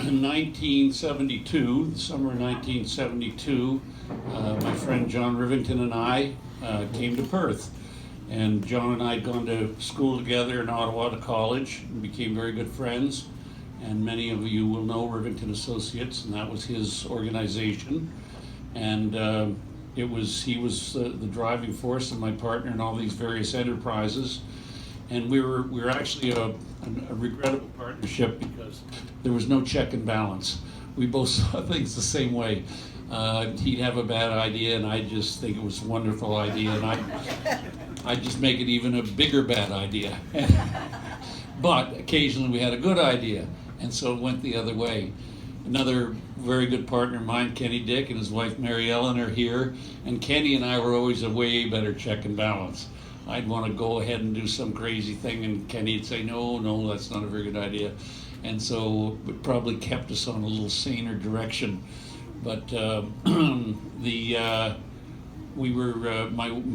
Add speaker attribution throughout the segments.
Speaker 1: in 1972, the summer of 1972, my friend John Rivington and I came to Perth. And John and I had gone to school together in Ottawa to college and became very good friends. And many of you will know Rivington Associates, and that was his organization. And he was the driving force and my partner in all these various enterprises. And we were actually a regrettable partnership because there was no check and balance. We both saw things the same way. He'd have a bad idea, and I'd just think it was a wonderful idea, and I'd just make it even a bigger bad idea. But occasionally we had a good idea, and so it went the other way. Another very good partner of mine, Kenny Dick, and his wife Mary Ellen are here, and Kenny and I were always a way better check and balance. I'd want to go ahead and do some crazy thing, and Kenny'd say, no, that's not a very good idea. And so it probably kept us on a little saner direction. But my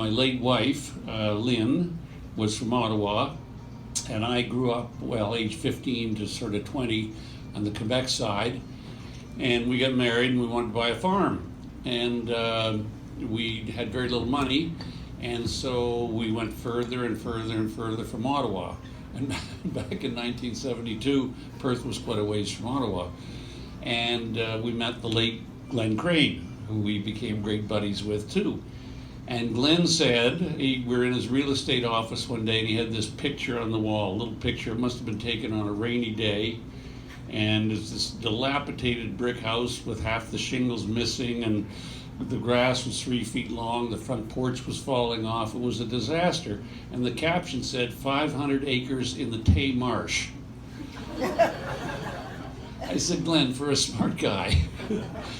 Speaker 1: late wife, Lynn, was from Ottawa, and I grew up, age 15 to sort of 20 on the Quebec side, and we got married and we wanted to buy a farm. And we had very little money, and so we went further and further and further from Ottawa. And back in 1972, Perth was quite a ways from Ottawa. And we met the late Glenn Crane, who we became great buddies with too. And Glenn said, we were in his real estate office one day, and he had this picture on the wall, a little picture. It must have been taken on a rainy day. And it's this dilapidated brick house with half the shingles missing, and the grass was 3 feet long, the front porch was falling off. It was a disaster. And the caption said, 500 acres in the Tay Marsh. I said, Glenn, for a smart guy,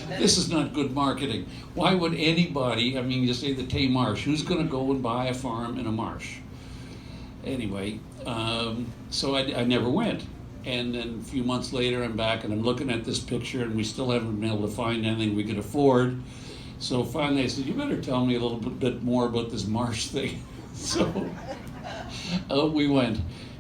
Speaker 1: this is not good marketing. Why would anybody, you say the Tay Marsh, who's going to go and buy a farm in a marsh? Anyway, so I never went. And then a few months later, I'm back and I'm looking at this picture, and we still haven't been able to find anything we could afford. So finally I said, you better tell me a little bit more about this marsh thing. So out we went.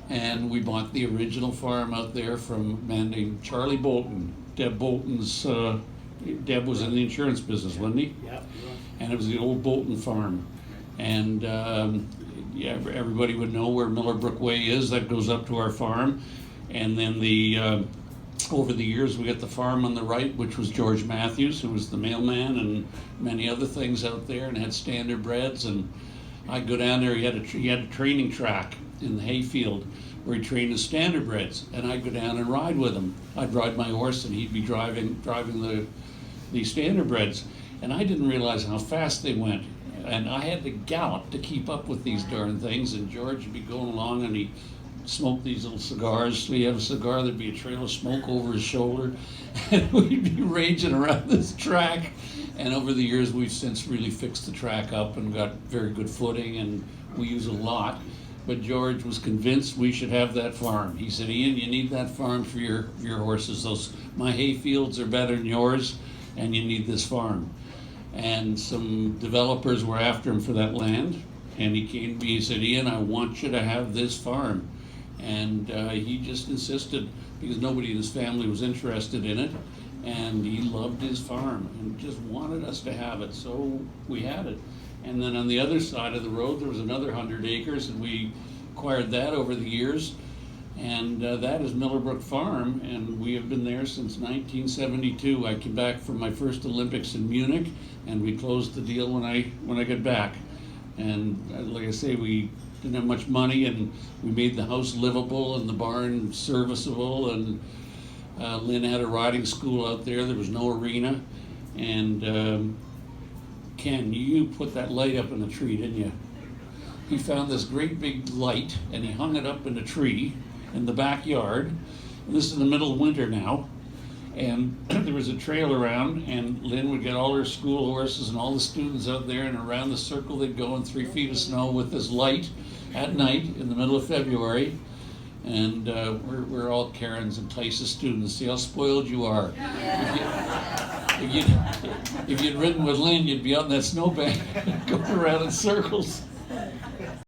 Speaker 1: And we bought the original farm out there from a man named Charlie Bolton. Deb Bolton's, Deb was in the insurance business, wasn't he?
Speaker 2: Yeah.
Speaker 1: And it was the old Bolton farm. And everybody would know where Millarbrook Way is. That goes up to our farm. And then over the years, we got the farm on the right, which was George Matthews, who was the mailman and many other things out there, and had standardbreds. And I'd go down there. He had a training track in the hayfield where he trained his standardbreds, and I'd go down and ride with him. I'd ride my horse and he'd be driving the standardbreds, and I didn't realize how fast they went, and I had to gallop to keep up with these darn things. And George would be going along and he smoked these little cigars. So he'd have a cigar, there'd be a trail of smoke over his shoulder, and we'd be raging around this track. And over the years we've since really fixed the track up and got very good footing, and we use a lot. But George was convinced we should have that farm. He said, Ian, you need that farm for your horses. My hay fields are better than yours, and you need this farm. And some developers were after him for that land, and he came to me and said, Ian, I want you to have this farm. And he just insisted, because nobody in his family was interested in it, and he loved his farm and just wanted us to have it, so we had it. And then on the other side of the road, there was another 100 acres, and we acquired that over the years. And that is Millarbrook Farm, and we have been there since 1972. I came back from my first Olympics in Munich, and we closed the deal when I got back. And like I say, we didn't have much money, and we made the house livable and the barn serviceable. And Lynn had a riding school out there. There was no arena, and Ken, you put that light up in the tree, didn't you? He found this great big light, and he hung it up in a tree in the backyard. And this is the middle of winter now. And there was a trail around, and Lynn would get all her school horses and all the students out there, and around the circle they'd go in 3 feet of snow with this light at night in the middle of February. And we're all Karens and Tice's students. See how spoiled you are. If you'd ridden with Lynn, you'd be out in that snowbank going around in circles.